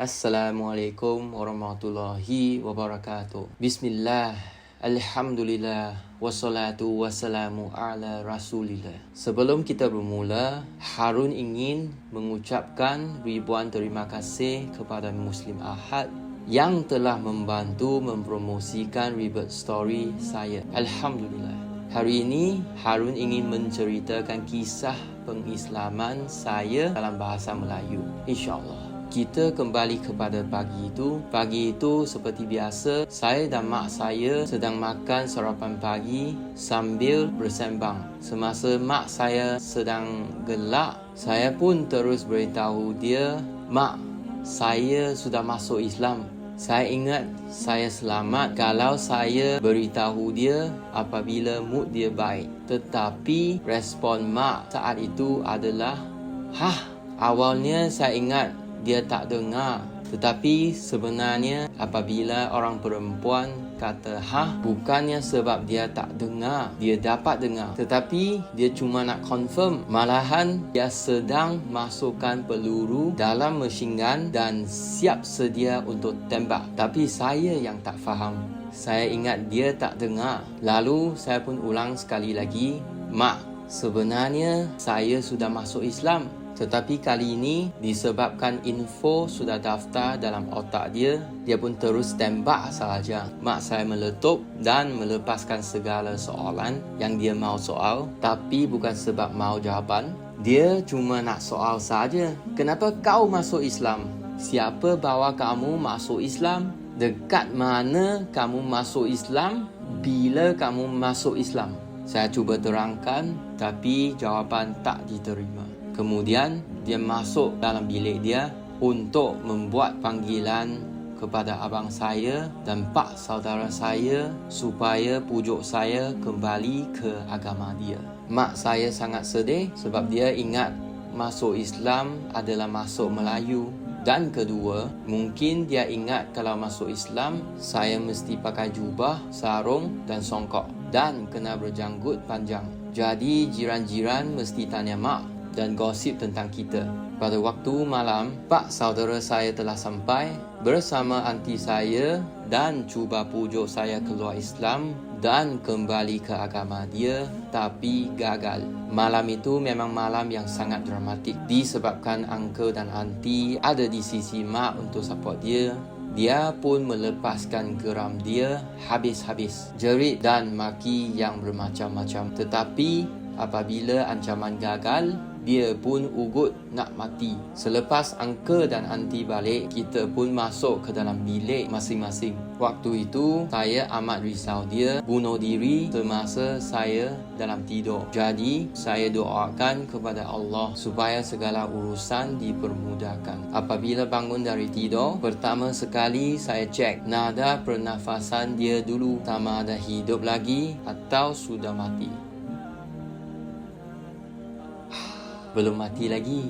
Assalamualaikum warahmatullahi wabarakatuh. Bismillah, alhamdulillah, wassalatu wassalamu ala rasulillah. Sebelum kita bermula, Harun ingin mengucapkan ribuan terima kasih kepada Muslim Ahad yang telah membantu mempromosikan Rebirth Story saya. Alhamdulillah. Hari ini, Harun ingin menceritakan kisah pengislaman saya dalam bahasa Melayu. InsyaAllah. Kita kembali kepada pagi itu. Pagi itu seperti biasa, saya dan mak saya sedang makan sarapan pagi sambil bersembang. Semasa mak saya sedang gelak, saya pun terus beritahu dia, "Mak, saya sudah masuk Islam." Saya ingat saya selamat kalau saya beritahu dia apabila mood dia baik. Tetapi respon mak saat itu adalah, "Hah?" Awalnya saya ingat dia tak dengar. Tetapi sebenarnya apabila orang perempuan kata "hah", bukannya sebab dia tak dengar, dia dapat dengar. Tetapi dia cuma nak confirm. Malahan dia sedang masukkan peluru dalam machine gun dan siap sedia untuk tembak. Tapi saya yang tak faham. Saya ingat dia tak dengar. Lalu saya pun ulang sekali lagi, "Mak, sebenarnya saya sudah masuk Islam." Tetapi kali ini disebabkan info sudah daftar dalam otak dia, dia pun terus tembak sahaja. Mak saya meletup dan melepaskan segala soalan yang dia mahu soal, tapi bukan sebab mahu jawapan. Dia cuma nak soal saja. "Kenapa kau masuk Islam? Siapa bawa kamu masuk Islam? Dekat mana kamu masuk Islam? Bila kamu masuk Islam?" Saya cuba terangkan, tapi jawapan tak diterima. Kemudian dia masuk dalam bilik dia untuk membuat panggilan kepada abang saya dan pak saudara saya supaya pujuk saya kembali ke agama dia. Mak saya sangat sedih sebab dia ingat masuk Islam adalah masuk Melayu. Dan kedua, mungkin dia ingat kalau masuk Islam, saya mesti pakai jubah, sarung dan songkok dan kena berjanggut panjang. Jadi jiran-jiran mesti tanya mak dan gosip tentang kita. Pada waktu malam, pak saudara saya telah sampai bersama anti saya dan cuba pujuk saya keluar Islam dan kembali ke agama dia, tapi gagal. Malam itu memang malam yang sangat dramatik disebabkan uncle dan aunty ada di sisi mak untuk support dia. Dia pun melepaskan geram dia habis-habis, jerit dan maki yang bermacam-macam. Tetapi apabila ancaman gagal, dia pun ugut nak mati. Selepas uncle dan aunty balik, kita pun masuk ke dalam bilik masing-masing. Waktu itu, saya amat risau dia bunuh diri semasa saya dalam tidur. Jadi, saya doakan kepada Allah supaya segala urusan dipermudahkan. Apabila bangun dari tidur, pertama sekali saya cek nada pernafasan dia dulu, sama ada hidup lagi atau sudah mati. Belum mati lagi.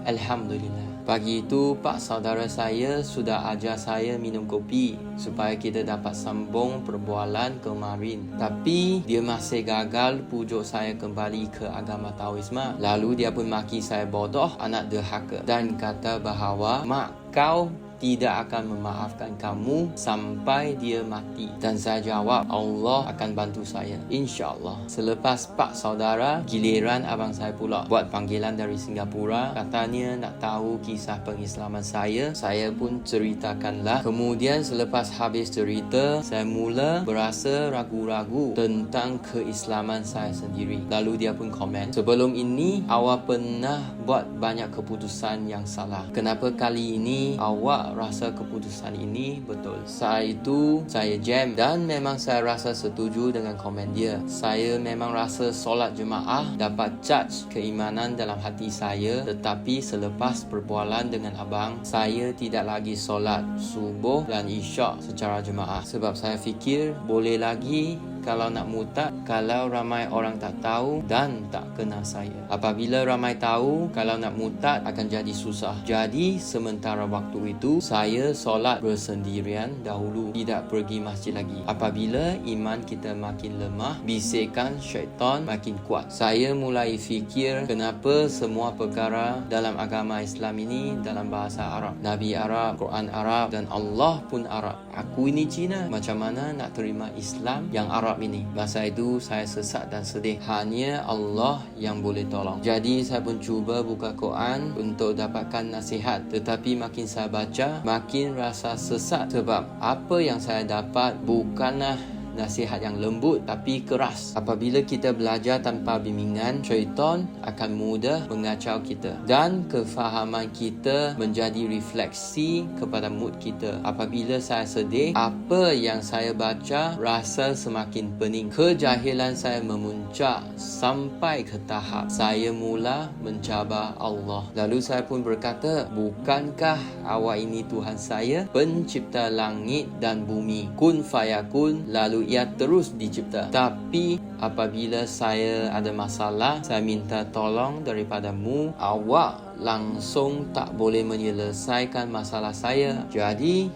Alhamdulillah. Pagi itu, pak saudara saya sudah ajar saya minum kopi supaya kita dapat sambung perbualan kemarin. Tapi dia masih gagal pujuk saya kembali ke agama Taoisme. Lalu dia pun maki saya bodoh, anak derhaka, dan kata bahawa mak kau tidak akan memaafkan kamu sampai dia mati. Dan saya jawab, Allah akan bantu saya, InsyaAllah. Selepas pak saudara, giliran abang saya pula buat panggilan dari Singapura. Katanya nak tahu kisah pengislaman saya. Saya pun ceritakanlah. Kemudian selepas habis cerita, saya mula berasa ragu-ragu tentang keislaman saya sendiri. Lalu dia pun komen, "Sebelum ini awak pernah buat banyak keputusan yang salah. Kenapa kali ini awak rasa keputusan ini betul?" Saya jam dan memang saya rasa setuju dengan komen dia. Saya memang rasa solat jemaah dapat charge keimanan dalam hati saya. Tetapi selepas perbualan dengan abang, saya tidak lagi solat subuh dan isyak secara jemaah. Sebab saya fikir boleh lagi kalau nak murtad kalau ramai orang tak tahu dan tak kenal saya. Apabila ramai tahu, kalau nak murtad akan jadi susah. Jadi sementara waktu itu saya solat bersendirian dahulu, tidak pergi masjid lagi. Apabila iman kita makin lemah, bisikan syaitan makin kuat. Saya mulai fikir kenapa semua perkara dalam agama Islam ini dalam bahasa Arab. Nabi Arab, Quran Arab dan Allah pun Arab. Aku ini Cina, macam mana nak terima Islam yang Arab ini? Masa itu saya sesat dan sedih. Hanya Allah yang boleh tolong. Jadi saya pun cuba buka Quran untuk dapatkan nasihat. Tetapi makin saya baca, makin rasa sesat. Sebab apa yang saya dapat bukanlah nasihat yang lembut tapi keras. Apabila kita belajar tanpa bimbingan, syaitan akan mudah mengacau kita dan kefahaman kita menjadi refleksi kepada mood kita. Apabila saya sedih, apa yang saya baca rasa semakin pening. Kejahilan saya memuncak sampai ke tahap saya mula mencabar Allah. Lalu saya pun berkata, bukankah awak ini Tuhan saya, pencipta langit dan bumi, kun fayakun, lalu ia terus dicipta. Tapi apabila saya ada masalah, saya minta tolong daripadamu, awak langsung tak boleh menyelesaikan masalah saya. Jadi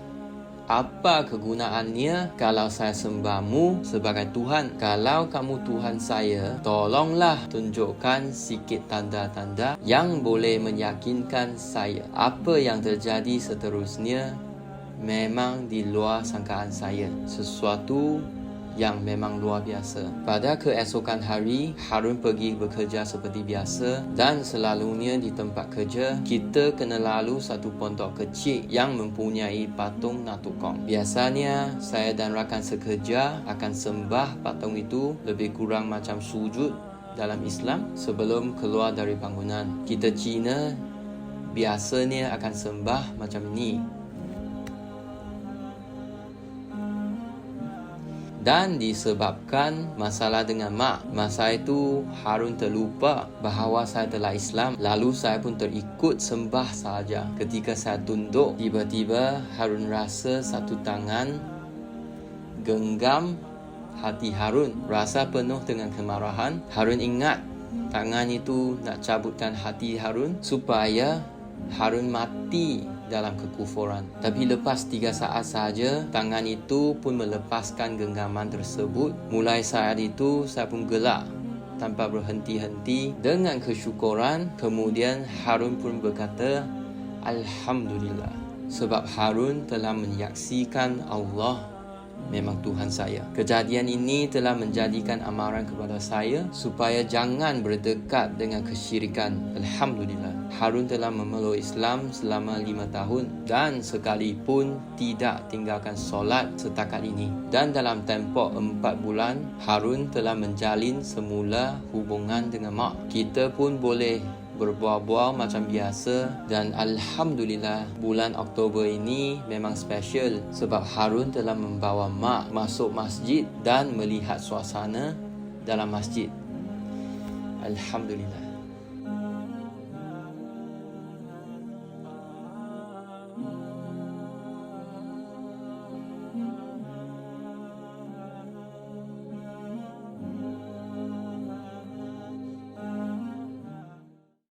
apa kegunaannya kalau saya sembahmu sebagai Tuhan? Kalau kamu Tuhan saya, tolonglah tunjukkan sikit tanda-tanda yang boleh meyakinkan saya. Apa yang terjadi seterusnya memang di luar sangkaan saya. Sesuatu yang memang luar biasa. Pada keesokan hari, Harun pergi bekerja seperti biasa dan selalunya di tempat kerja, kita kena lalu satu pondok kecil yang mempunyai patung Natukong. Biasanya, saya dan rakan sekerja akan sembah patung itu lebih kurang macam sujud dalam Islam sebelum keluar dari bangunan. Kita Cina biasanya akan sembah macam ini. Dan disebabkan masalah dengan mak, masa itu Harun terlupa bahawa saya telah Islam. Lalu saya pun terikut sembah saja. Ketika saya tunduk, tiba-tiba Harun rasa satu tangan genggam hati Harun. Rasa penuh dengan kemarahan. Harun ingat tangan itu nak cabutkan hati Harun supaya Harun mati dalam kekufuran. Tapi lepas 3 saat saja, tangan itu pun melepaskan genggaman tersebut. Mulai saat itu, saya pun gelak tanpa berhenti-henti dengan kesyukuran. Kemudian Harun pun berkata, Alhamdulillah. Sebab Harun telah menyaksikan Allah memang Tuhan saya. Kejadian ini telah menjadikan amaran kepada saya supaya jangan berdekat dengan kesyirikan. Alhamdulillah, Harun telah memeluk Islam selama 5 tahun dan sekalipun tidak tinggalkan solat setakat ini. Dan dalam tempoh 4 bulan, Harun telah menjalin semula hubungan dengan mak. Kita pun boleh berbual-bual macam biasa. Dan Alhamdulillah, bulan Oktober ini memang special sebab Harun telah membawa mak masuk masjid dan melihat suasana dalam masjid. Alhamdulillah.